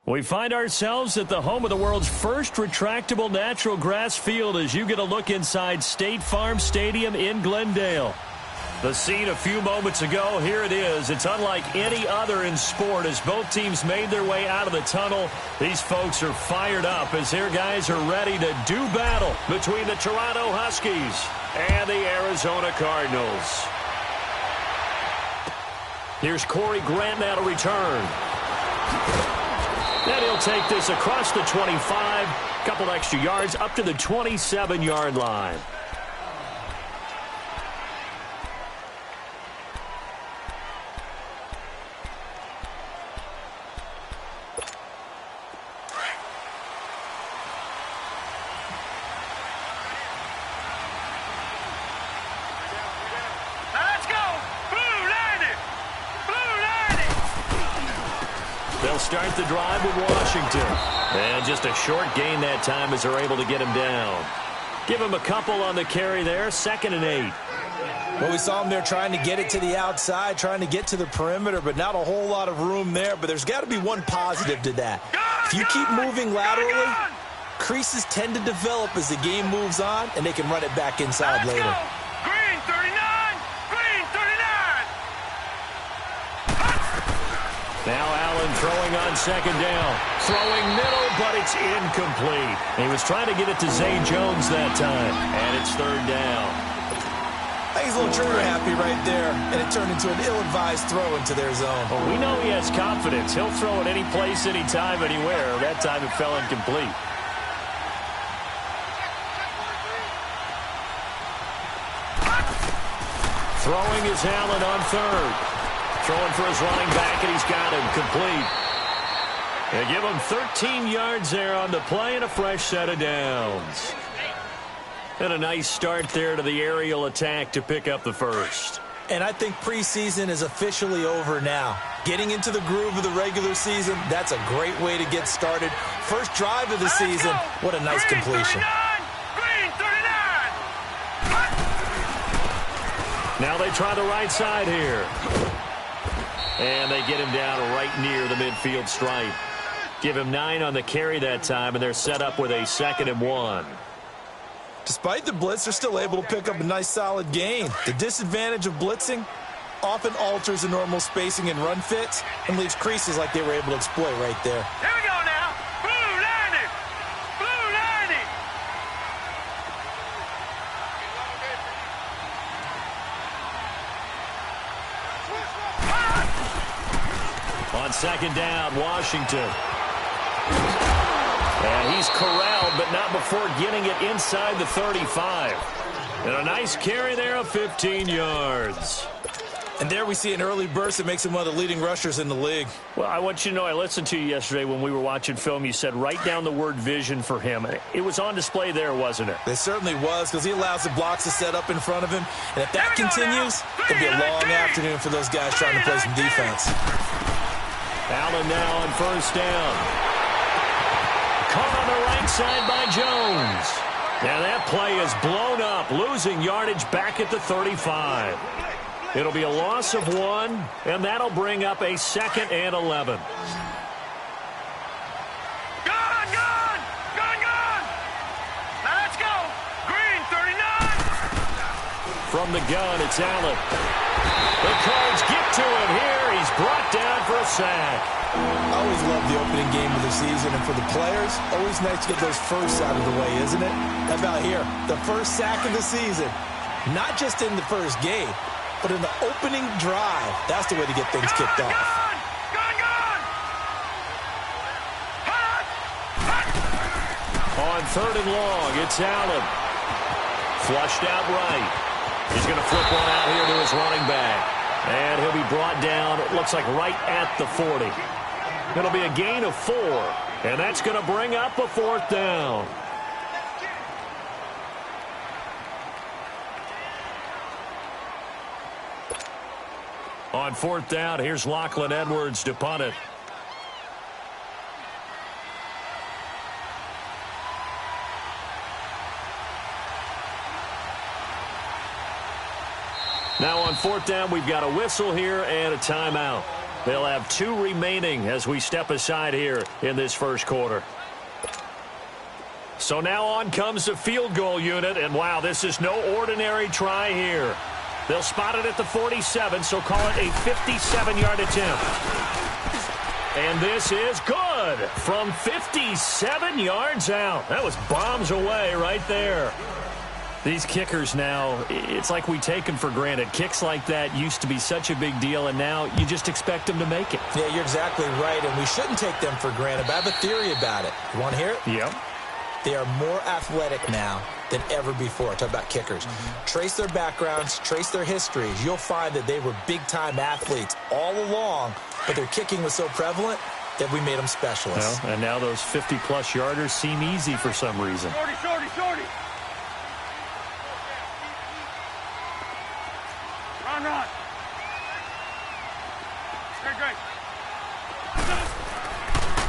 We find ourselves at the home of the world's first retractable natural grass field as you get a look inside State Farm Stadium in Glendale. The scene a few moments ago, here it is. It's unlike any other in sport as both teams made their way out of the tunnel. These folks are fired up as their guys are ready to do battle between the Toronto Huskies and the Arizona Cardinals. Here's Corey Grant now to return. And he'll take this across the 25, couple extra yards up to the 27-yard line. They'll start the drive with Washington. And just a short gain that time as they're able to get him down. Give him a couple on the carry there, 2nd and 8. Well, we saw him there trying to get it to the outside, trying to get to the perimeter, but not a whole lot of room there. But there's got to be one positive to that. If you keep moving laterally, creases tend to develop as the game moves on, and they can run it back inside later. Green 39! Green 39! Now Allen throwing on 2nd down. Throwing middle, but it's incomplete. He was trying to get it to Zay Jones that time, and it's 3rd down. I think he's a little trigger happy right there, and it turned into an ill-advised throw into their zone. Well, we know he has confidence. He'll throw it any place, anytime, anywhere. That time it fell incomplete. Throwing is Allen on 3rd. Throwing for his running back, and he's got him complete. They give him 13 yards there on the play and a fresh set of downs. And a nice start there to the aerial attack to pick up the first. And I think preseason is officially over now. Getting into the groove of the regular season, that's a great way to get started. First drive of the season, what a nice completion. Green 39! Now they try the right side here. And they get him down right near the midfield stripe. Give him 9 on the carry that time, and they're set up with a 2nd and 1. Despite the blitz, they're still able to pick up a nice solid gain. The disadvantage of blitzing often alters the normal spacing and run fits and leaves creases like they were able to exploit right there. Here we go now. Blue 90! Blue 90! On 2nd down, Washington. And he's corralled, but not before getting it inside the 35. And a nice carry there of 15 yards. And there we see an early burst that makes him one of the leading rushers in the league. Well, I want you to know, I listened to you yesterday when we were watching film. You said write down the word vision for him. It was on display there, wasn't it? It certainly was, because he allows the blocks to set up in front of him. And if that continues, it'll be a long afternoon for those guys trying to play some defense. Allen now on 1st down. Caught on the right side by Jones. Now that play is blown up, losing yardage back at the 35. It'll be a loss of 1, and that'll bring up a 2nd and 11. Gone! Gone! Gone! Gone! Now let's go! Green 39! From the gun, it's Allen. The Cards get to him here. He's brought down for a sack. I always love the opening game of the season, and for the players, always nice to get those firsts out of the way, isn't it? How about here? The first sack of the season. Not just in the first game, but in the opening drive. That's the way to get things kicked off. Gone! Gone! Gone! Hot! Hot! On 3rd and long, it's Allen. Flushed out right. He's going to flip one out here to his running back. And he'll be brought down, it looks like right at the 40. It'll be a gain of 4. And that's going to bring up a 4th down. On 4th down, here's Lachlan Edwards to punt it. Now on 4th down, we've got a whistle here and a timeout. They'll have 2 remaining as we step aside here in this first quarter. So now on comes the field goal unit, and wow, this is no ordinary try here. They'll spot it at the 47, so call it a 57-yard attempt. And this is good from 57 yards out. That was bombs away right there. These kickers now, it's like we take them for granted. Kicks like that used to be such a big deal, and now you just expect them to make it. Yeah, you're exactly right, and we shouldn't take them for granted, but I have a theory about it. You want to hear it? Yep. They are more athletic now than ever before. Talk about kickers. Trace their backgrounds, trace their histories. You'll find that they were big-time athletes all along, but their kicking was so prevalent that we made them specialists. Well, and now those 50-plus yarders seem easy for some reason. Shorty, shorty, shorty. Run, run. Great, great.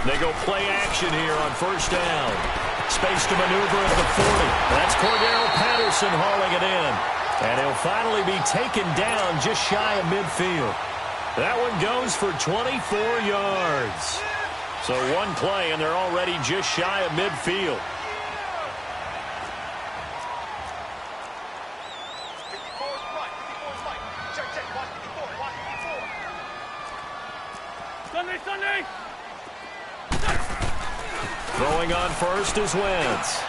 They go play action here on first down. Space to maneuver at the 40. That's Cordero Patterson hauling it in. And he'll finally be taken down just shy of midfield. That one goes for 24 yards. So one play, and they're already just shy of midfield. Sunday, Sunday. Throwing on first is Wentz.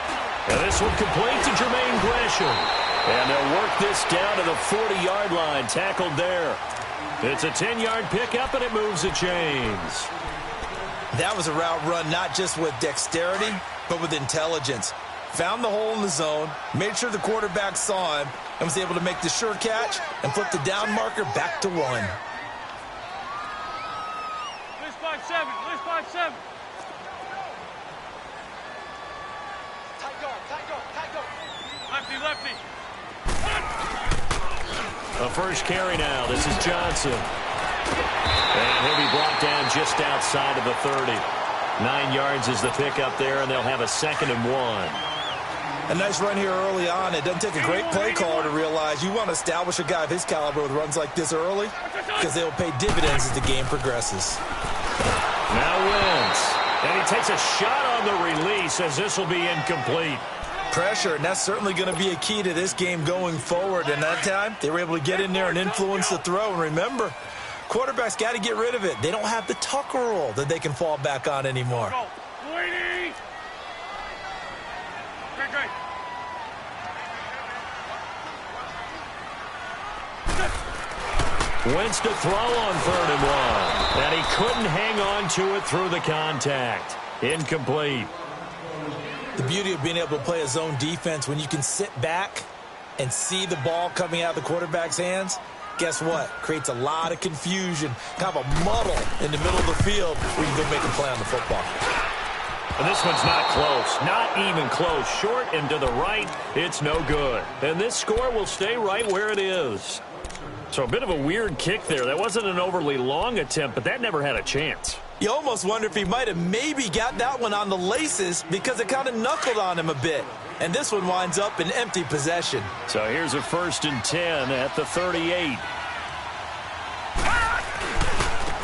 And this one complete to Jermaine Gresham. And they'll work this down to the 40-yard line, tackled there. It's a 10-yard pickup, and it moves the chains. That was a route run not just with dexterity, but with intelligence. Found the hole in the zone, made sure the quarterback saw him, and was able to make the sure catch and flip the down marker back to 1. List 5-7, list 5-7. Lefty, lefty. A first carry now. This is Johnson. And he'll be brought down just outside of the 30. 9 yards is the pickup there, and they'll have a 2nd and 1. A nice run here early on. It doesn't take a great play caller to realize you want to establish a guy of his caliber with runs like this early, because they'll pay dividends as the game progresses. Now Wentz. And he takes a shot on the release as this will be incomplete. Pressure, and that's certainly going to be a key to this game going forward. And that time, they were able to get in there and influence the throw. And remember, quarterbacks got to get rid of it. They don't have the Tucker rule that they can fall back on anymore. Go. Great, great. Wentz to throw on 3rd and 1. And he couldn't hang on to it through the contact. Incomplete. The beauty of being able to play a zone defense when you can sit back and see the ball coming out of the quarterback's hands, guess what? Creates a lot of confusion, kind of a muddle in the middle of the field where you can go make a play on the football. And this one's not close. Not even close. Short and to the right, it's no good. And this score will stay right where it is. So a bit of a weird kick there. That wasn't an overly long attempt, but that never had a chance. You almost wonder if he might have maybe got that one on the laces because it kind of knuckled on him a bit. And this one winds up in empty possession. So here's a 1st and 10 at the 38.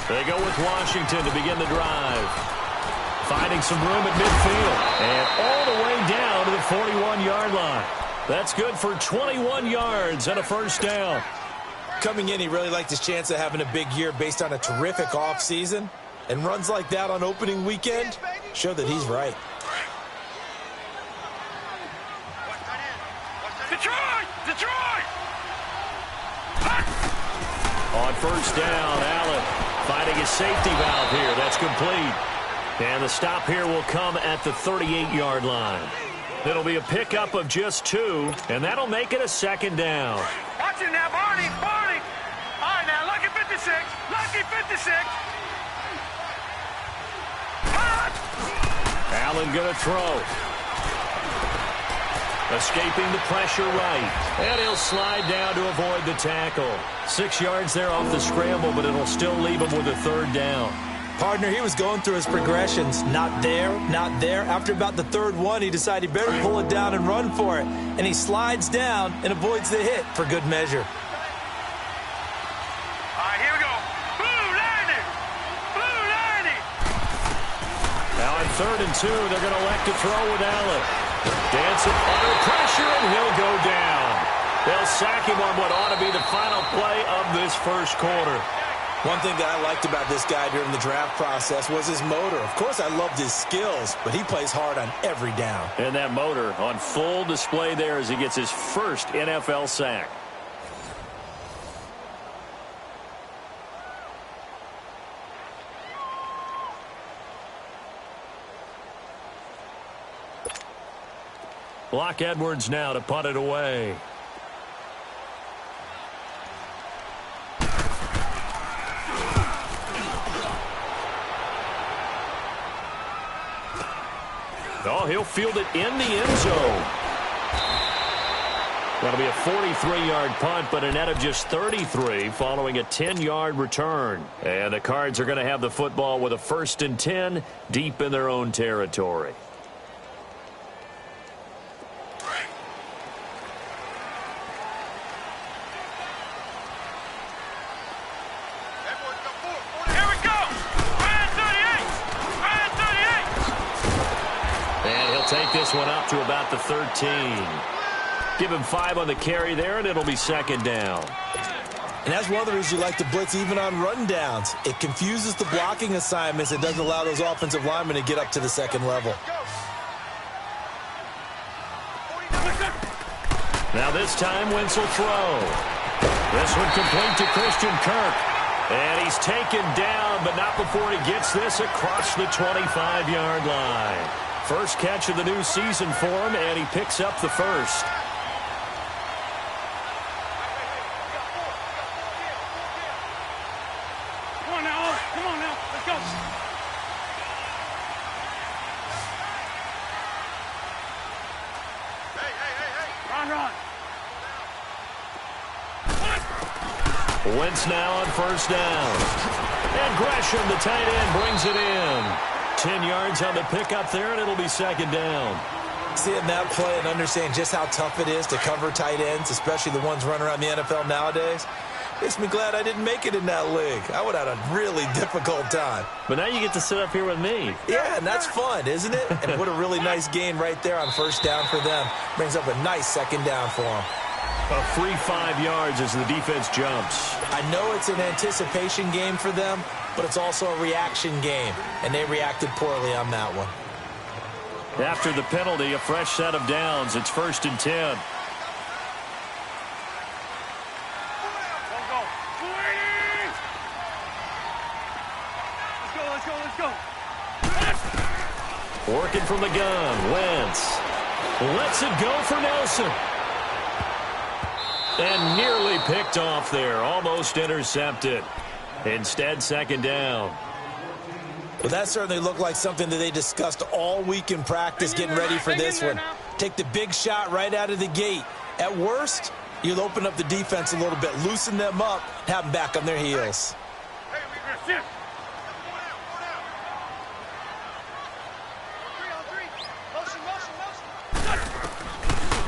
They go with Washington to begin the drive. Finding some room at midfield. And all the way down to the 41-yard line. That's good for 21 yards and a first down. Coming in, he really liked his chance of having a big year based on a terrific offseason. And runs like that on opening weekend show that he's right. Detroit! Detroit! On first down, Allen finding his safety valve here. That's complete. And the stop here will come at the 38-yard line. It'll be a pickup of just 2, and that'll make it a 2nd down. Watch it now, Barney! Barney! All right, now, lucky 56. Lucky 56. Allen going to throw. Escaping the pressure right. And he'll slide down to avoid the tackle. 6 yards there off the scramble, but it'll still leave him with a 3rd down. Partner, he was going through his progressions. Not there, not there. After about the 3rd one, he decided he better pull it down and run for it. And he slides down and avoids the hit for good measure. All right, here we go. Boom, landed. on 3rd and 2, they're going to elect to throw with Allen. Dancing under pressure, and he'll go down. They'll sack him on what ought to be the final play of this first quarter. One thing that I liked about this guy during the draft process was his motor. Of course, I loved his skills, but he plays hard on every down. And that motor on full display there as he gets his first NFL sack. Block Edwards now to punt it away. Oh, he'll field it in the end zone. That'll be a 43-yard punt, but a net of just 33 following a 10-yard return. And the Cards are going to have the football with a 1st and 10 deep in their own territory. Take this one up to about the 13. Give him 5 on the carry there, and it'll be 2nd down. And that's one of the reasons you like to blitz even on run downs. It confuses the blocking assignments. It doesn't allow those offensive linemen to get up to the 2nd level. Now this time, Wentz will throw. This one complete to Christian Kirk. And he's taken down, but not before he gets this across the 25-yard line. First catch of the new season for him, and he picks up the first. Come on now. Let's go. Run. Wentz now on 1st down. And Gresham, the tight end, brings it in. 10 yards on the pickup there, and it'll be 2nd down. Seeing that play and understanding just how tough it is to cover tight ends, especially the ones running around the NFL nowadays, makes me glad I didn't make it in that league. I would have had a really difficult time. But now you get to sit up here with me. Yeah, and that's fun, isn't it? And what a really nice gain right there on 1st down for them. Brings up a nice 2nd down for them. A free 5 yards as the defense jumps. I know it's an anticipation game for them, but it's also a reaction game, and they reacted poorly on that one. After the penalty, a fresh set of downs. It's 1st and 10. Let's go. Working from the gun, Wentz lets it go for Nelson. And nearly picked off there, almost intercepted. Instead, 2nd down. Well, that certainly looked like something that they discussed all week in practice getting ready for this one. Take the big shot right out of the gate. At worst, you'll open up the defense a little bit, loosen them up, have them back on their heels.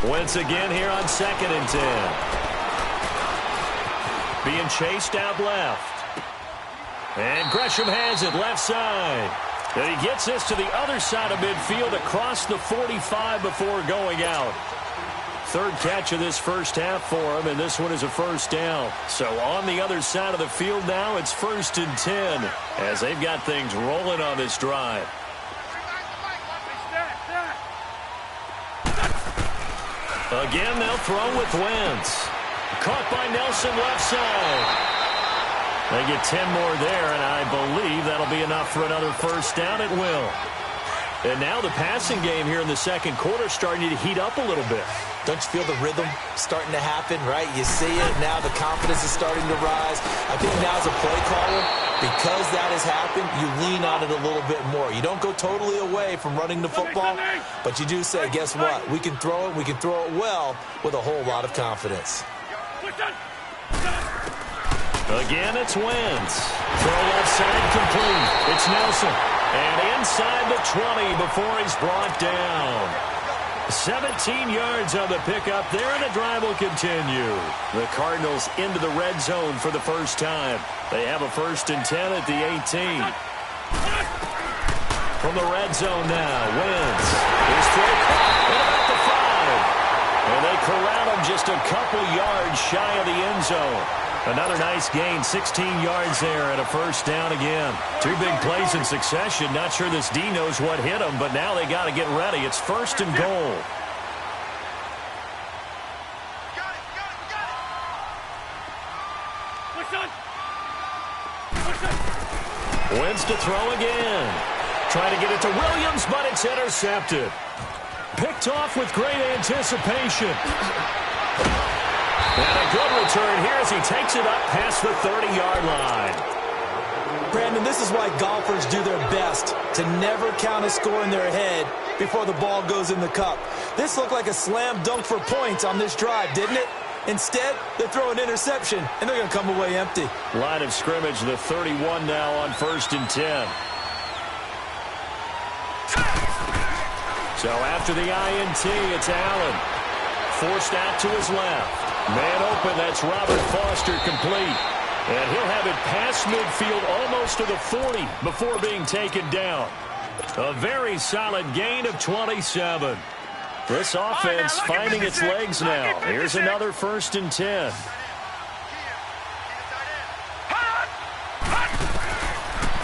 Wentz again here on 2nd and 10. Being chased out left. And Gresham has it left side. And he gets this to the other side of midfield across the 45 before going out. 3rd catch of this first half for him, and this one is a 1st down. So on the other side of the field now, it's 1st and 10 as they've got things rolling on this drive. Again, they'll throw with Wentz. Caught by Nelson left side. They get 10 more there, and I believe that'll be enough for another 1st down. It will. And now the passing game here in the 2nd quarter starting to heat up a little bit. Don't you feel the rhythm starting to happen, right? You see it now. The confidence is starting to rise. I think now as a play caller, because that has happened, you lean on it a little bit more. You don't go totally away from running the football, but you do say, guess what? We can throw it. We can throw it well with a whole lot of confidence. Again, it's Wentz. Throw left side complete. It's Nelson. And inside the 20 before he's brought down. 17 yards on the pickup there, and the drive will continue. The Cardinals into the red zone for the first time. They have a 1st and 10 at the 18. From the red zone now, Wentz. His throw caught at about the 5. And they corral him just a couple yards shy of the end zone. Another nice gain, 16 yards there and a first down again. 2 big plays in succession. Not sure this D knows what hit him, but now they got to get ready. It's first and goal. Wentz to throw again. Trying to get it to Williams, but it's intercepted. Picked off with great anticipation. And a good return here as he takes it up past the 30-yard line. Brandon, this is why golfers do their best to never count a score in their head before the ball goes in the cup. This looked like a slam dunk for points on this drive, didn't it? Instead, they throw an interception, and they're going to come away empty. Line of scrimmage, the 31 now on 1st and 10. So after the INT, it's Allen. Forced out to his left. Man open, that's Robert Foster complete. And he'll have it past midfield almost to the 40 before being taken down. A very solid gain of 27. This offense finding its legs now. Here's another 1st and 10.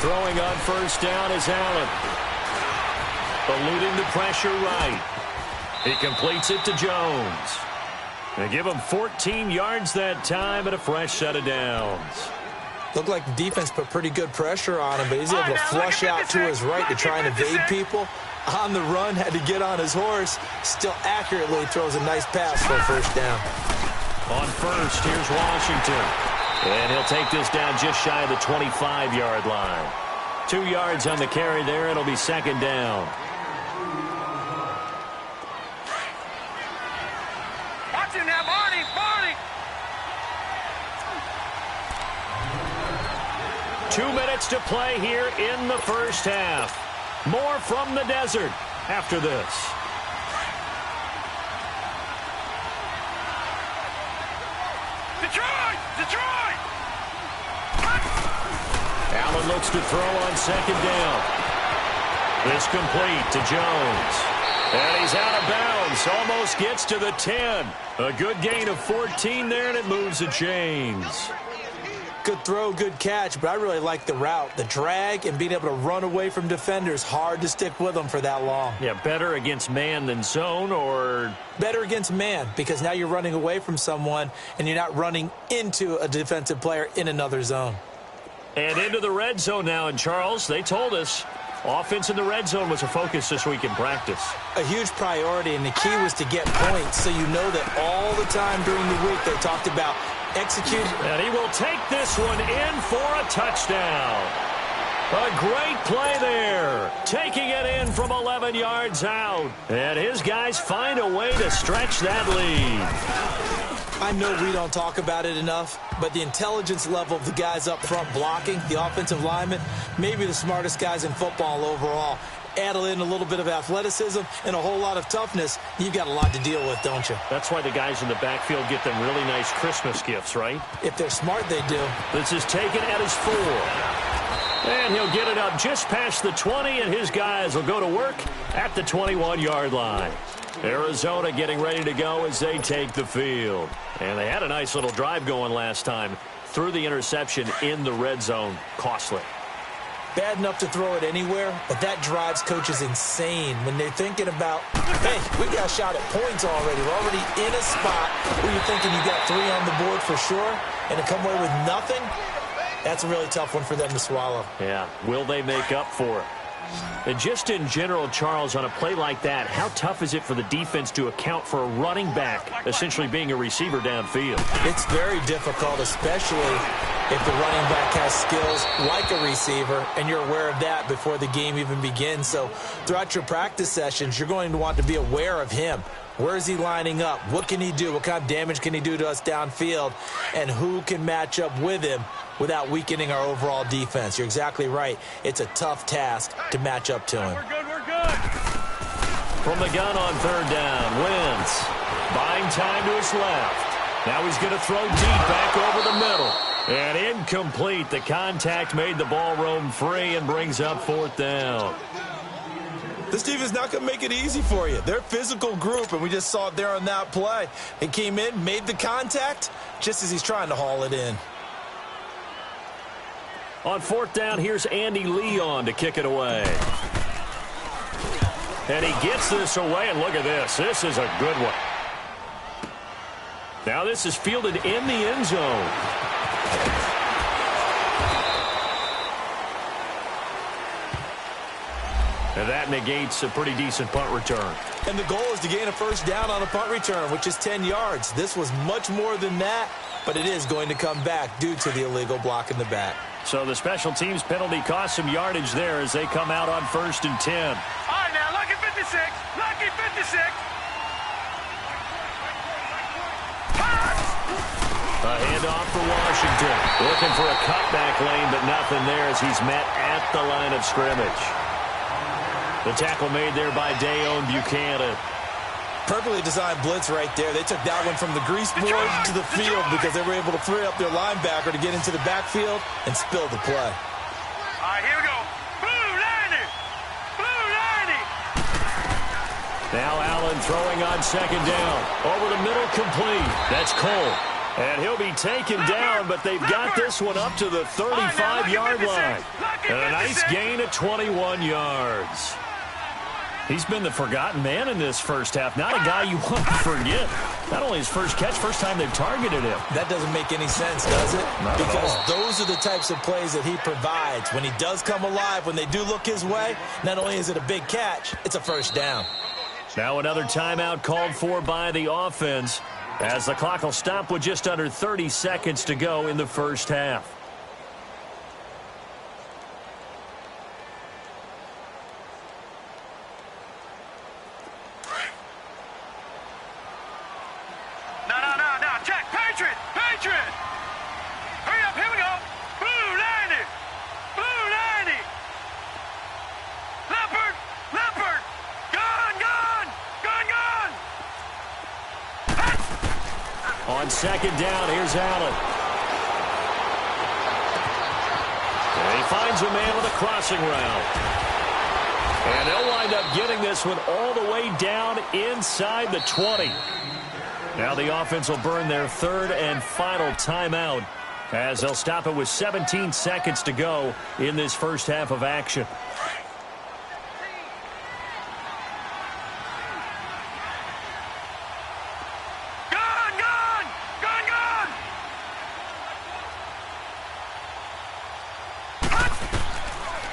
Throwing on 1st down is Allen. Eluding the pressure right. He completes it to Jones. They give him 14 yards that time and a fresh set of downs. Looked like the defense put pretty good pressure on him, but he's able to flush out to his right to try and evade people. On the run, had to get on his horse. Still accurately throws a nice pass for a first down. On 1st, here's Washington. And he'll take this down just shy of the 25-yard line. 2 yards on the carry there. It'll be 2nd down. Watch him now, Barney! 2 minutes to play here in the first half. More from the desert after this. Detroit! Allen looks to throw on 2nd down. It's complete to Jones. And he's out of bounds. Almost gets to the 10. A good gain of 14 there, and it moves the chains. Good throw, good catch, but I really like the route. The drag and being able to run away from defenders, hard to stick with them for that long. Yeah, better against man than zone, or? Better against man, because now you're running away from someone and you're not running into a defensive player in another zone. And into the red zone now, and Charles, they told us offense in the red zone was a focus this week in practice. A huge priority, and the key was to get points, so you know that all the time during the week they talked about execute. And he will take this one in for a touchdown. A great play there. Taking it in from 11 yards out. And his guys find a way to stretch that lead. I know we don't talk about it enough, but the intelligence level of the guys up front blocking, the offensive linemen, maybe the smartest guys in football overall. Add in a little bit of athleticism and a whole lot of toughness, you've got a lot to deal with, don't you? That's why the guys in the backfield get them really nice Christmas gifts, right? If they're smart, they do. This is taken at his 4. And he'll get it up just past the 20, and his guys will go to work at the 21-yard line. Arizona getting ready to go as they take the field. And they had a nice little drive going last time. Threw the interception in the red zone. Costly. Bad enough to throw it anywhere, but that drives coaches insane when they're thinking about, hey, we got a shot at points already. We're already in a spot where you're thinking you got 3 on the board for sure, and to come away with nothing, that's a really tough one for them to swallow. Yeah, will they make up for it? And just in general, Charles, on a play like that, how tough is it for the defense to account for a running back essentially being a receiver downfield? It's very difficult, especially if the running back has skills like a receiver, and you're aware of that before the game even begins. So throughout your practice sessions, you're going to want to be aware of him. Where is he lining up? What can he do? What kind of damage can he do to us downfield? And who can match up with him without weakening our overall defense? You're exactly right. It's a tough task to match up to him. We're good. From the gun on 3rd down, Wentz buying time to his left. Now he's going to throw deep back over the middle. And incomplete. The contact made the ball roam free and brings up 4th down. This team is not going to make it easy for you. They're a physical group, and we just saw it there on that play. He came in, made the contact, just as he's trying to haul it in. On fourth down, here's Andy Leon to kick it away. And he gets this away, and look at this. This is a good one. Now this is fielded in the end zone. And that negates a pretty decent punt return. And the goal is to gain a first down on a punt return, which is 10 yards. This was much more than that, but it is going to come back due to the illegal block in the back. So the special teams penalty cost some yardage there as they come out on 1st and 10. All right, now, lucky 56. Lucky 56. A handoff for Washington. Looking for a cutback lane, but nothing there as he's met at the line of scrimmage. The tackle made there by Dayon Buchanan. Perfectly designed blitz right there. They took that one from the grease board to the field because they were able to free up their linebacker to get into the backfield and spill the play. All right, here we go. Blue 90. Blue 90. Now Allen throwing on second down. Over the middle, complete. That's Cole. And he'll be taken down, but they've got this one up to the 35-yard line. And a nice gain of 21 yards. He's been the forgotten man in this first half. Not a guy you want to forget. Not only his first catch, first time they've targeted him. That doesn't make any sense, does it? Not because at all. those are the types of plays that he provides. When he does come alive, when they do look his way, not only is it a big catch, it's a first down. Now another timeout called for by the offense as the clock will stop with just under 30 seconds to go in the first half. No, check. Patriot. Hurry up, here we go. Blue 90. Blue 90. Leopard. Gone. On second down, here's Allen. And he finds a man with a crossing route. And they'll wind up getting this one all the way down inside the 20. Now the offense will burn their third and final timeout as they'll stop it with 17 seconds to go in this first half of action.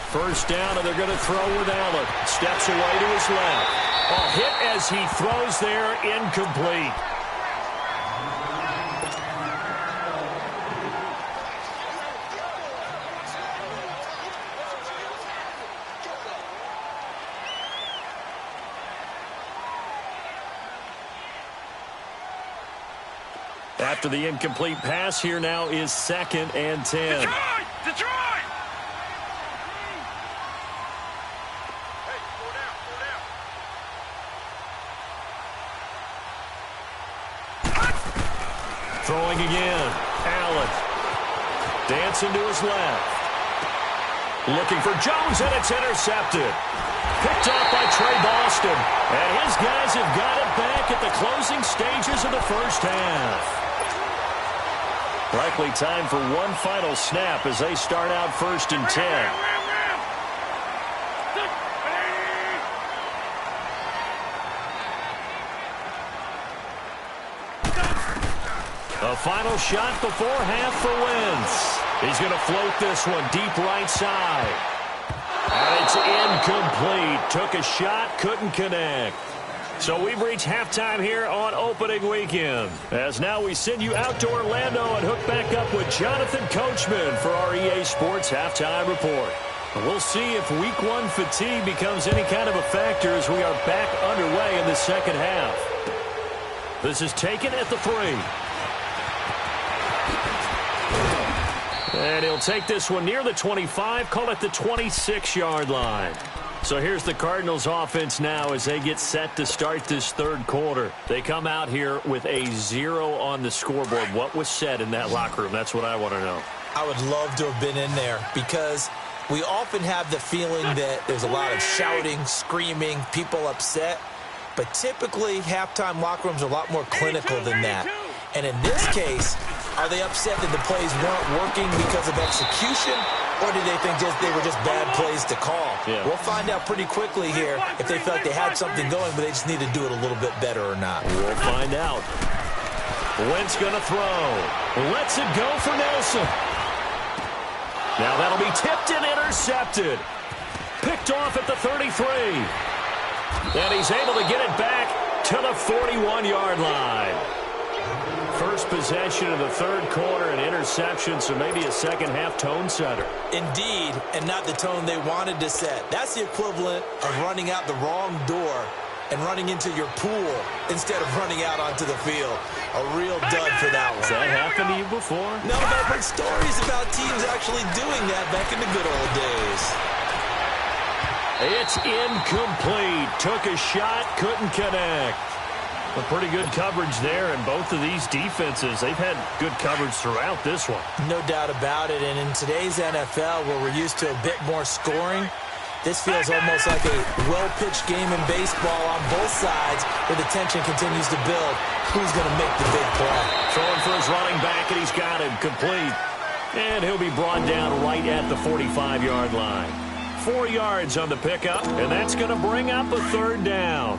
First down, and they're going to throw with Allen. Steps away to his left. A hit as he throws there, incomplete. After the incomplete pass, here now is 2nd and 10. Detroit! Throwing again. Allen. Dancing to his left. Looking for Jones, and it's intercepted. Picked off by Trey Boston. And his guys have got it back at the closing stages of the first half. Likely time for one final snap as they start out 1st and 10. A final shot before half for Wentz. He's going to float this one deep right side. And it's incomplete. Took a shot, couldn't connect. So we've reached halftime here on opening weekend. As now we send you out to Orlando and hook back up with Jonathan Coachman for our EA Sports Halftime Report. We'll see if Week 1 fatigue becomes any kind of a factor as we are back underway in the second half. This is taken at the 3. And he'll take this one near the 25, call it the 26-yard line. So here's the Cardinals offense now as they get set to start this third quarter. They come out here with a 0 on the scoreboard. What was said in that locker room? That's what I want to know. I would love to have been in there because We often have the feeling that there's a lot of shouting, screaming, people upset. But typically, halftime locker rooms are a lot more clinical than that. And in this case, are they upset that the plays weren't working because of execution? Or did they think they were just bad plays to call? Yeah. We'll find out pretty quickly here if they felt like they had something going, but they just need to do it a little bit better or not. We'll find out. Wentz going to throw. Lets it go for Nelson. Now that'll be tipped and intercepted. Picked off at the 33. And he's able to get it back to the 41-yard line. First possession of the third quarter, an interception, so maybe a second-half tone setter. Indeed, and not the tone they wanted to set. That's the equivalent of running out the wrong door and running into your pool instead of running out onto the field. A real dud for that one. Has that happened to you before? No, but I've heard stories about teams actually doing that back in the good old days. It's incomplete. Took a shot, couldn't connect. A pretty good coverage there, and both of these defenses, they've had good coverage throughout this one. No doubt about it, and in today's NFL, where we're used to a bit more scoring, this feels almost like a well-pitched game in baseball on both sides where the tension continues to build. Who's going to make the big play? Throwing for his running back, and he's got him complete. And he'll be brought down right at the 45-yard line. 4 yards on the pickup, and that's going to bring up a third down.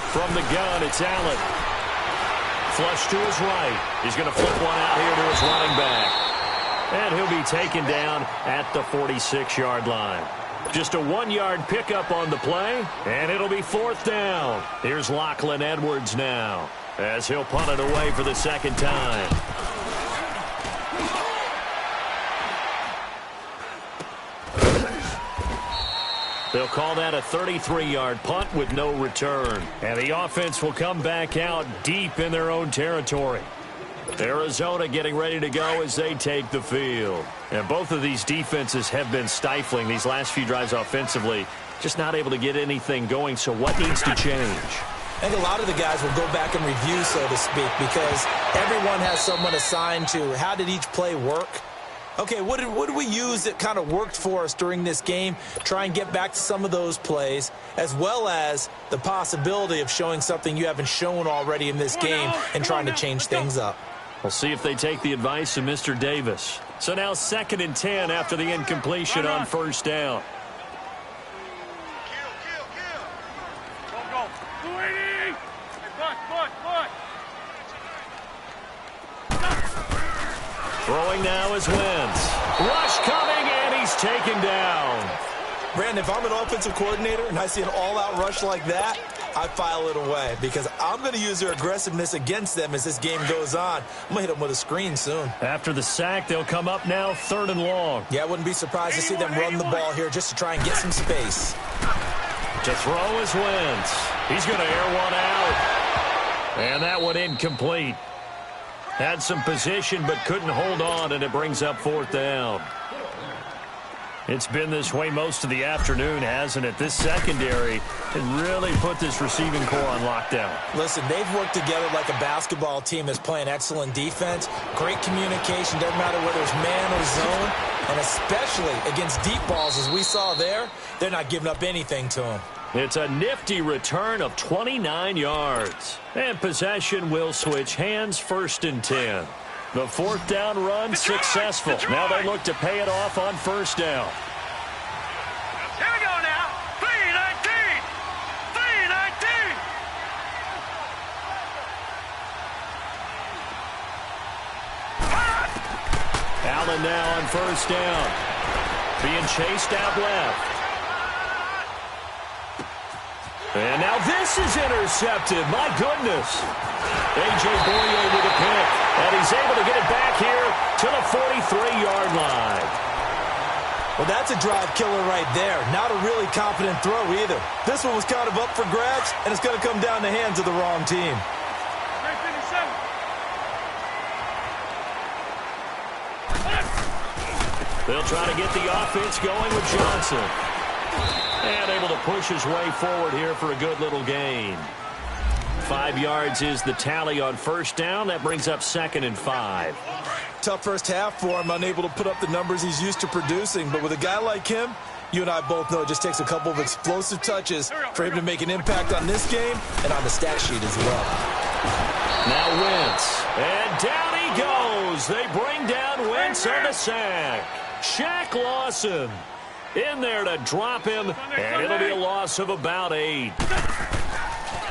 From the gun, it's Allen. Flush to his right. He's going to flip one out here to his running back. And he'll be taken down at the 46-yard line. Just a 1-yard pickup on the play, and it'll be fourth down. Here's Lachlan Edwards now, as he'll punt it away for the second time. They'll call that a 33-yard punt with no return. And the offense will come back out deep in their own territory. Arizona getting ready to go as they take the field. And both of these defenses have been stifling these last few drives offensively. Just not able to get anything going, so what needs to change? I think a lot of the guys will go back and review, so to speak, because everyone has someone assigned to how did each play work. Okay, what did we use that kind of worked for us during this game? Try and get back to some of those plays, as well as the possibility of showing something you haven't shown already in this game and trying to change things up. We'll see if they take the advice of Mr. Davis. So now 2nd and 10 after the incompletion on first down. Throwing now is Wentz. Rush coming, and he's taken down. Brandon, if I'm an offensive coordinator and I see an all-out rush like that, I file it away because I'm going to use their aggressiveness against them as this game goes on. I'm going to hit them with a screen soon. After the sack, they'll come up now 3rd and long. Yeah, I wouldn't be surprised to see them run the ball here just to try and get some space. To throw is Wentz. He's going to air one out. And that one incomplete. Had some position but couldn't hold on, and it brings up 4th down. It's been this way most of the afternoon, hasn't it? This secondary can really put this receiving core on lockdown. Listen, they've worked together like a basketball team that's playing excellent defense. Great communication, doesn't matter whether it's man or zone. And especially against deep balls, as we saw there, they're not giving up anything to them. It's a nifty return of 29 yards. And possession will switch hands, 1st and 10. The 4th down run successful. Now they look to pay it off on first down. Here we go now. 3-19. 3-19. Allen now on first down. Being chased out left. And now this is intercepted. My goodness. A.J. Boye with a pick. And he's able to get it back here to the 43-yard line. Well, that's a drive killer right there. Not a really confident throw either. This one was kind of up for grabs, and it's going to come down the hands of the wrong team. They'll try to get the offense going with Johnson. And able to push his way forward here for a good little gain. 5 yards is the tally on first down. That brings up 2nd and 5. Tough first half for him, unable to put up the numbers he's used to producing. But with a guy like him, you and I both know it just takes a couple of explosive touches for him to make an impact on this game and on the stat sheet as well. Now Wentz, and down he goes. They bring down Wentz on the sack. Shaq Lawson in there to drop him, and it'll be a loss of about 8.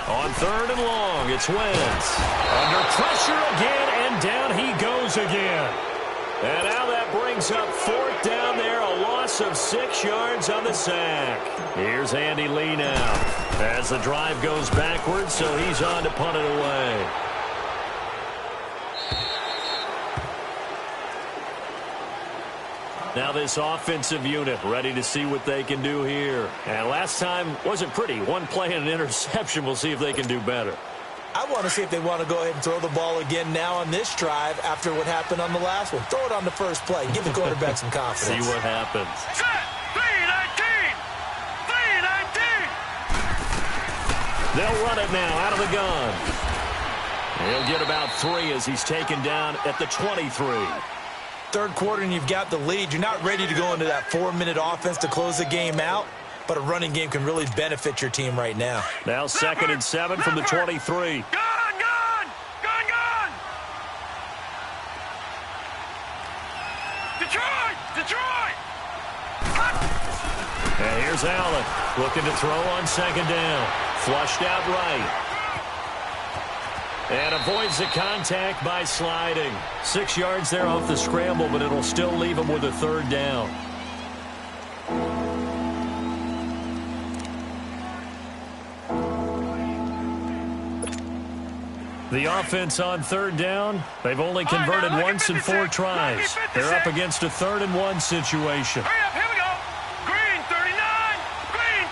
On 3rd and long, it's Wentz. Under pressure again, and down he goes again. And now that brings up 4th down there, a loss of 6 yards on the sack. Here's Andy Lee now as the drive goes backwards, so he's on to punt it away. Now this offensive unit ready to see what they can do here. And last time wasn't pretty. One play and an interception. We'll see if they can do better. I want to see if they want to go ahead and throw the ball again now on this drive after what happened on the last one. Throw it on the first play. Give the quarterback some confidence. See what happens. Set. 3-19. 3-19. They'll run it now out of the gun. He'll get about 3 as he's taken down at the 23. Third quarter and you've got the lead. You're not ready to go into that 4-minute offense to close the game out, but a running game can really benefit your team right now. Now 2nd and 7 from the 23. Gun. Detroit. And here's Allen looking to throw on 2nd down. Flushed out right. And avoids the contact by sliding. 6 yards there off the scramble, but it'll still leave him with a 3rd down. The offense on 3rd down, they've only converted once in 4 tries. They're up against a 3rd and 1 situation. Hurry up, here we go. Green 39. Green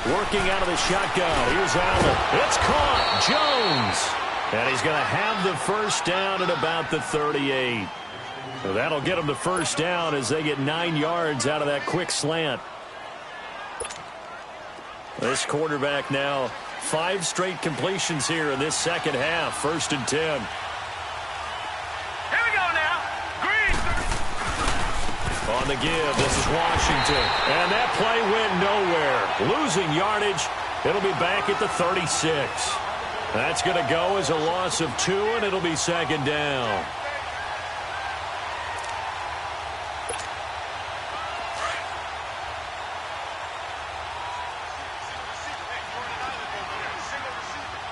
39. Working out of the shotgun. Here's Allen. It's caught. Jones. And he's going to have the first down at about the 38. So that'll get them the first down as they get 9 yards out of that quick slant. This quarterback now 5 straight completions here in this second half. 1st and 10. Here we go now. Green. On the give, this is Washington. And that play went nowhere. Losing yardage. It'll be back at the 36. That's going to go as a loss of 2, and it'll be 2nd down.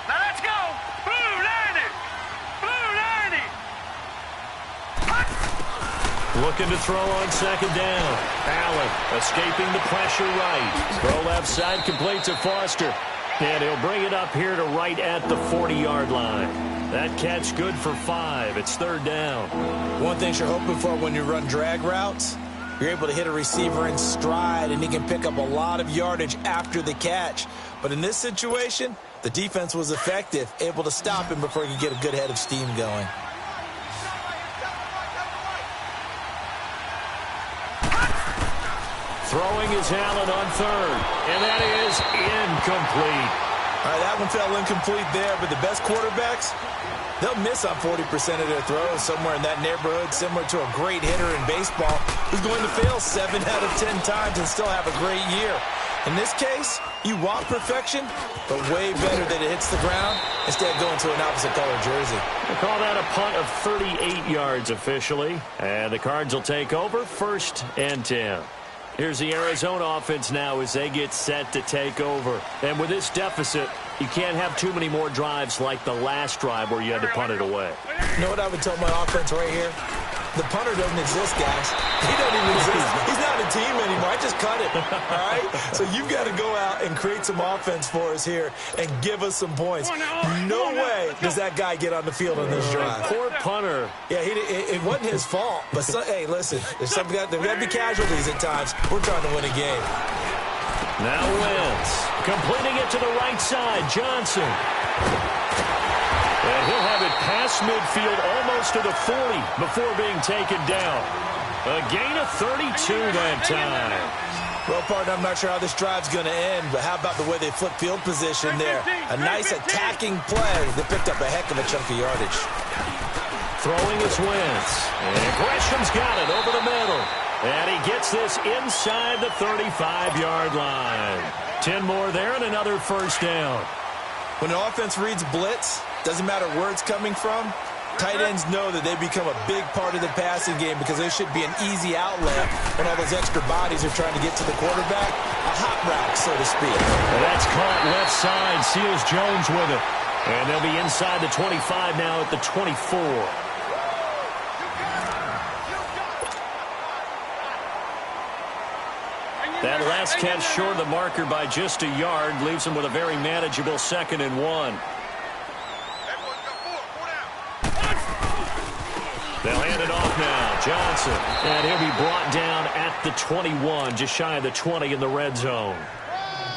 Now let's go. Blue 90. Blue 90. Looking to throw on 2nd down. Allen escaping the pressure right. Throw left side, complete to Foster. And he'll bring it up here to right at the 40-yard line. That catch good for 5. It's 3rd down. One thing you're hoping for when you run drag routes, you're able to hit a receiver in stride, and he can pick up a lot of yardage after the catch. But in this situation, the defense was effective, able to stop him before he could get a good head of steam going. Throwing is Allen on 3rd, and that is incomplete. All right, that one fell incomplete there, but the best quarterbacks, they'll miss on 40% of their throws, somewhere in that neighborhood, similar to a great hitter in baseball who's going to fail 7 out of 10 times and still have a great year. In this case, you want perfection, but way better that it hits the ground instead of going to an opposite color jersey. We'll call that a punt of 38 yards officially, and the Cards will take over 1st and 10. Here's the Arizona offense now as they get set to take over. And with this deficit, you can't have too many more drives like the last drive where you had to punt it away. You know what I would tell my offense right here? The punter doesn't exist, guys. He doesn't even exist. He's not a team anymore. I just cut it, all right? So you've got to go out and create some offense for us here and give us some points. No way does that guy get on the field on this drive. Poor punter. Yeah, it wasn't his fault. But, hey, listen, there's got to be casualties at times. We're trying to win a game. Now Wentz completing it to the right side. Johnson. And he'll have it past midfield almost to the 40 before being taken down. A gain of 32 that time. Well, partner, I'm not sure how this drive's going to end, but how about the way they flip field position there? A nice attacking play that picked up a heck of a chunk of yardage. Throwing his Wentz. And Gresham's got it over the middle. And he gets this inside the 35-yard line. 10 more there and another first down. When an offense reads blitz, doesn't matter where it's coming from, tight ends know that they become a big part of the passing game because there should be an easy outlet when all those extra bodies are trying to get to the quarterback. A hot route, so to speak. And that's caught left side. Seals Jones with it. And they'll be inside the 25 now at the 24. That last catch short of the marker by just a yard leaves him with a very manageable 2nd and 1. They'll hand it off now. Johnson. And he'll be brought down at the 21, just shy of the 20 in the red zone.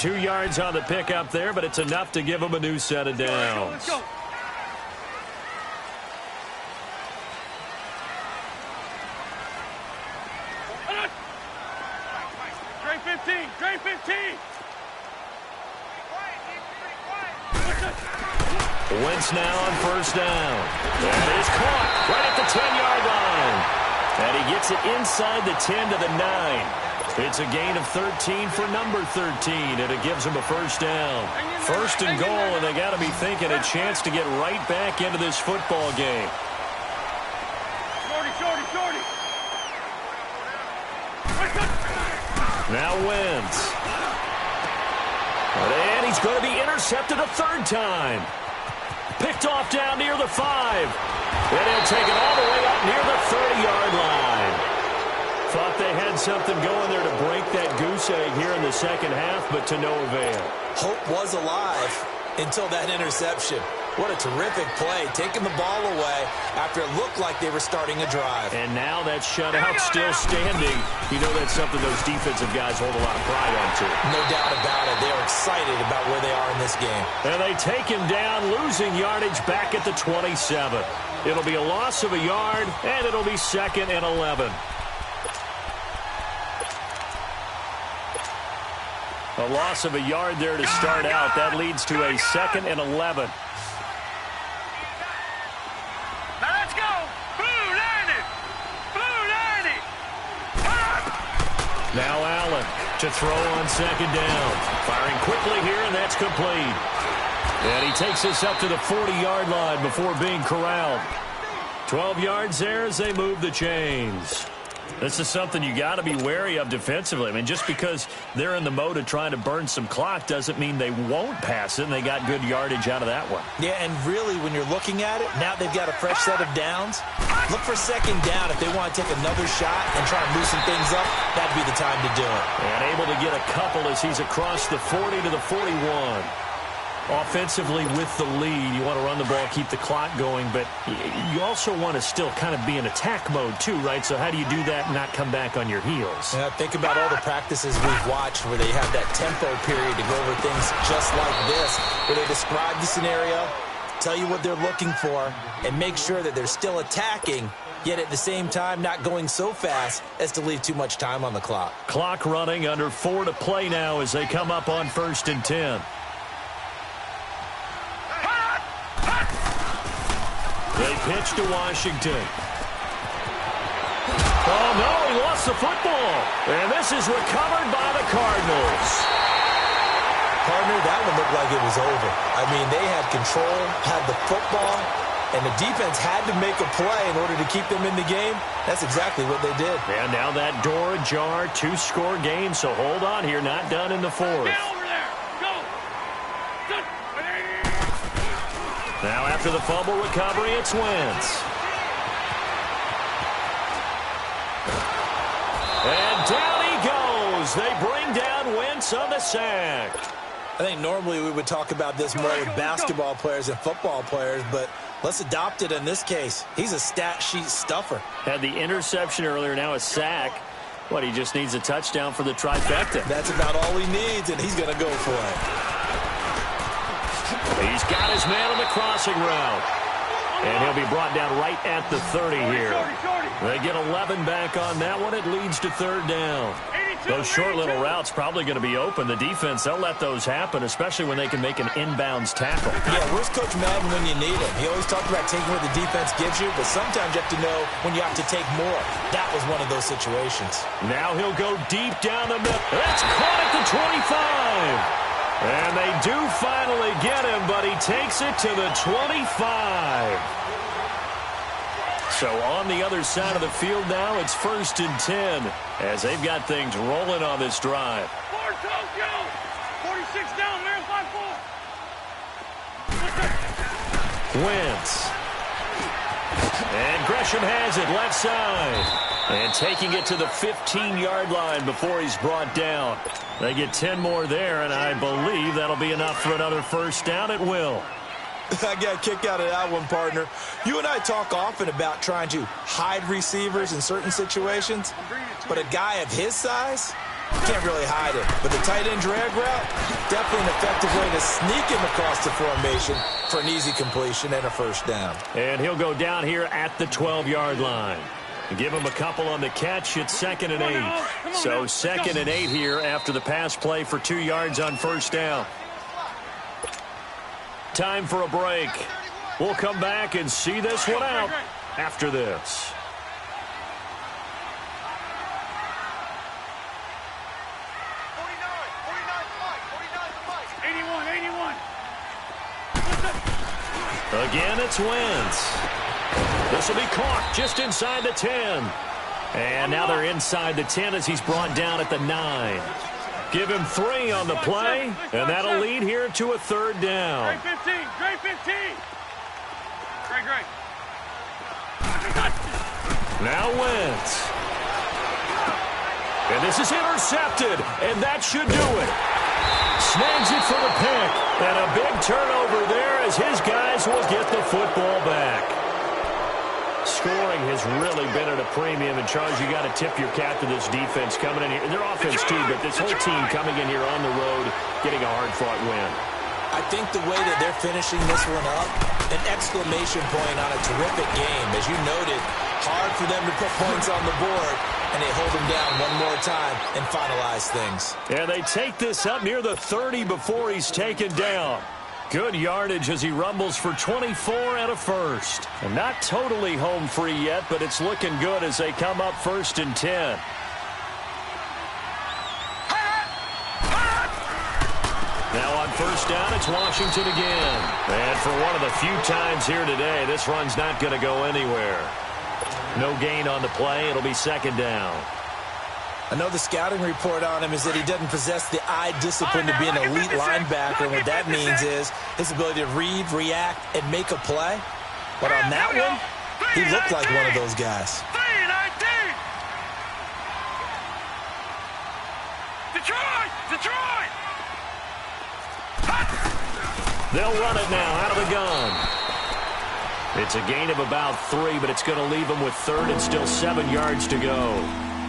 2 yards on the pickup there, but it's enough to give him a new set of downs. Let's go. Drain 15. Drain 15. Wentz now on first down. That is caught right at the 10-yard line. And he gets it inside the 10 to the 9. It's a gain of 13 for number 13, and it gives him a first down. First and goal, and they got to be thinking a chance to get right back into this football game. Shorty. Now Wentz. And he's going to be intercepted a 3rd time. Picked off down near the 5. And he'll take it all the way up near the 30-yard line. Thought they had something going there to break that goose egg here in the second half, but to no avail. Hope was alive until that interception. What a terrific play, taking the ball away after it looked like they were starting a drive. And now that shutout still standing. You know that's something those defensive guys hold a lot of pride on, too. No doubt about it. They are excited about where they are in this game. And they take him down, losing yardage back at the 27. It'll be a loss of a yard, and it'll be 2nd and 11. A loss of a yard there to start out. That leads to a 2nd and 11. Now let's go. Blue 90. Blue 90. Now Allen to throw on 2nd down. Firing quickly here, and that's complete. And he takes this up to the 40-yard line before being corralled. 12 yards there as they move the chains. This is something you got to be wary of defensively. I mean, just because they're in the mode of trying to burn some clock doesn't mean they won't pass it, and they got good yardage out of that one. Yeah, and really, when you're looking at it, now they've got a fresh set of downs. Look for 2nd down if they want to take another shot and try and loosen things up. That'd be the time to do it. And able to get a couple as he's across the 40 to the 41. Offensively with the lead, you want to run the ball, keep the clock going, but you also want to still kind of be in attack mode too, right? So how do you do that and not come back on your heels? Yeah, think about all the practices we've watched where they have that tempo period to go over things just like this, where they describe the scenario, tell you what they're looking for, and make sure that they're still attacking, yet at the same time not going so fast as to leave too much time on the clock. Clock running, under 4 to play now as they come up on 1st and 10. They pitch to Washington. Oh, no, he lost the football. And this is recovered by the Cardinals. Partner, that one looked like it was over. I mean, they had control, had the football, and the defense had to make a play in order to keep them in the game. That's exactly what they did. And now that door ajar, 2-score game, so hold on here, not done in the 4th. Get over there. Go. Now after the fumble recovery, it's Wentz. And down he goes. They bring down Wentz on the sack. I think normally we would talk about this more with basketball players and football players, but let's adopt it in this case. He's a stat sheet stuffer. Had the interception earlier, now a sack. What, he just needs a touchdown for the trifecta. That's about all he needs, and he's going to go for it. He's got his man on the crossing route. And he'll be brought down right at the 30 here. They get 11 back on that one. It leads to 3rd down. 82. Those short little routes probably going to be open. The defense, they'll let those happen, especially when they can make an inbounds tackle. Yeah, where's Coach Madden when you need him? He always talked about taking what the defense gives you, but sometimes you have to know when you have to take more. That was one of those situations. Now he'll go deep down the middle. That's caught at the 25. And they do finally get him, but he takes it to the 25. So on the other side of the field now, it's 1st and 10 as they've got things rolling on this drive. 4 Tokyo! 46 down, Marathon 4. Wentz. And Gresham has it left side. And taking it to the 15-yard line before he's brought down. They get 10 more there, and I believe that'll be enough for another first down at will. I got a kick out of that one, partner. You and I talk often about trying to hide receivers in certain situations, but a guy of his size can't really hide it. But the tight end drag route, definitely an effective way to sneak him across the formation for an easy completion and a first down. And he'll go down here at the 12-yard line. Give him a couple on the catch. It's 2nd and 8. So 2nd and 8 here after the pass play for 2 yards on first down. Time for a break. We'll come back and see this one out after this. Again, it's Wentz. This will be caught just inside the 10. And now they're inside the 10 as he's brought down at the 9. Give him 3 on the play, and that'll lead here to a 3rd down. Great 15, great 15. Great. Now Wentz. And this is intercepted, and that should do it. Snags it for the pick, and a big turnover there as his guys will get the football back. Scoring has really been at a premium, and Charles, you got to tip your cap to this defense coming in here. Their offense too, but this whole team coming in here on the road, getting a hard-fought win. I think the way that they're finishing this one up, an exclamation point on a terrific game. As you noted, hard for them to put points on the board, and they hold them down one more time and finalize things. And they take this up near the 30 before he's taken down. Good yardage as he rumbles for 24 and a first. And not totally home free yet, but it's looking good as they come up 1st and 10. Now on first down, it's Washington again. And for one of the few times here today, this run's not going to go anywhere. No gain on the play. It'll be 2nd down. I know the scouting report on him is that he doesn't possess the eye discipline to be an elite linebacker. And what that means is his ability to read, react, and make a play. But on that one, he looked like one of those guys. Detroit! They'll run it now out of the gun. It's a gain of about 3, but it's going to leave them with 3rd and still 7 yards to go.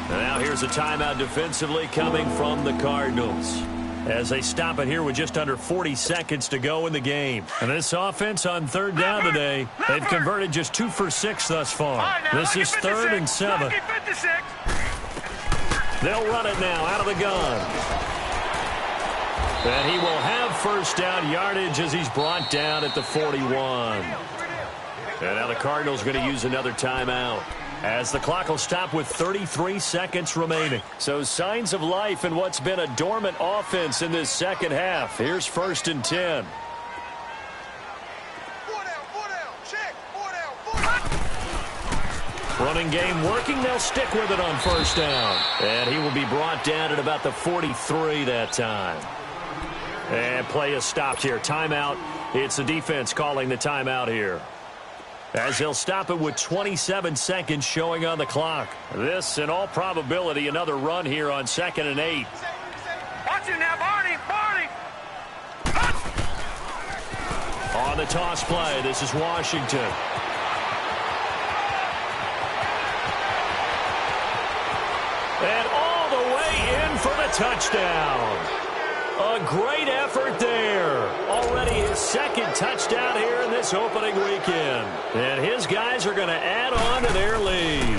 And now here's a timeout defensively coming from the Cardinals as they stop it here with just under 40 seconds to go in the game. And this offense on 3rd down today, they've converted just 2 for 6 thus far. This is 3rd and 7. They'll run it now out of the gun. And he will have first down yardage as he's brought down at the 41. And now the Cardinals are going to use another timeout as the clock will stop with 33 seconds remaining. So signs of life in what's been a dormant offense in this second half. Here's 1st and 10. Running game working. They'll stick with it on first down. And he will be brought down at about the 43 that time. And play is stopped here. Timeout. It's the defense calling the timeout here, as he'll stop it with 27 seconds showing on the clock. This, in all probability, another run here on 2nd and 8. Watch it now, Barney! On the toss play, this is Washington. And all the way in for the touchdown. A great effort there. Already his 2nd touchdown here in this opening weekend. And his guys are going to add on to their lead.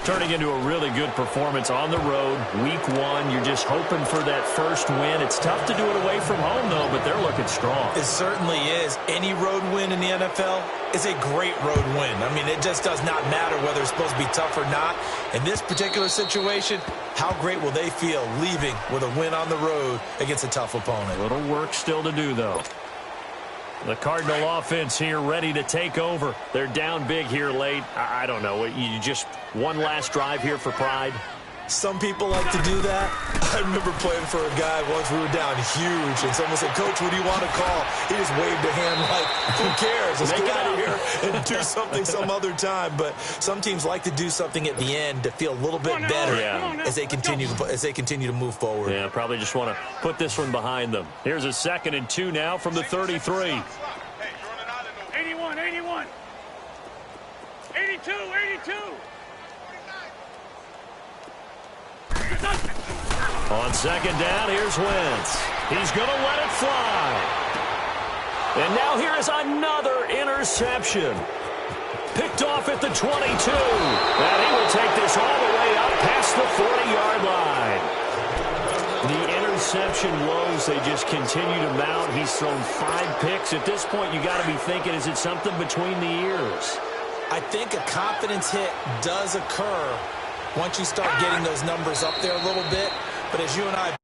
Turning into a really good performance on the road. Week 1, you're just hoping for that first win. It's tough to do it away from home, though, but they're looking strong. It certainly is. Any road win in the NFL is a great road win. I mean, it just does not matter whether it's supposed to be tough or not. In this particular situation, how great will they feel leaving with a win on the road against a tough opponent? A little work still to do, though. The Cardinal offense here ready to take over. They're down big here late. I don't know. You just one last drive here for pride? Some people like to do that. I remember playing for a guy once. We were down huge, and someone said, "Coach, what do you want to call?" He just waved a hand like, who cares? Let's get out of here and do something some other time. But some teams like to do something at the end to feel a little bit better as they continue to move forward. Yeah, probably just want to put this one behind them. Here's a 2nd and 2 now from the 33. 81, 81. 82, 82. On 2nd down, here's Wentz. He's going to let it fly. And now here is another interception. Picked off at the 22. And he will take this all the way up past the 40-yard line. The interception woes, they just continue to mount. He's thrown 5 picks. At this point, you got to be thinking, is it something between the ears? I think a confidence hit does occur once you start getting those numbers up there a little bit. But as you and I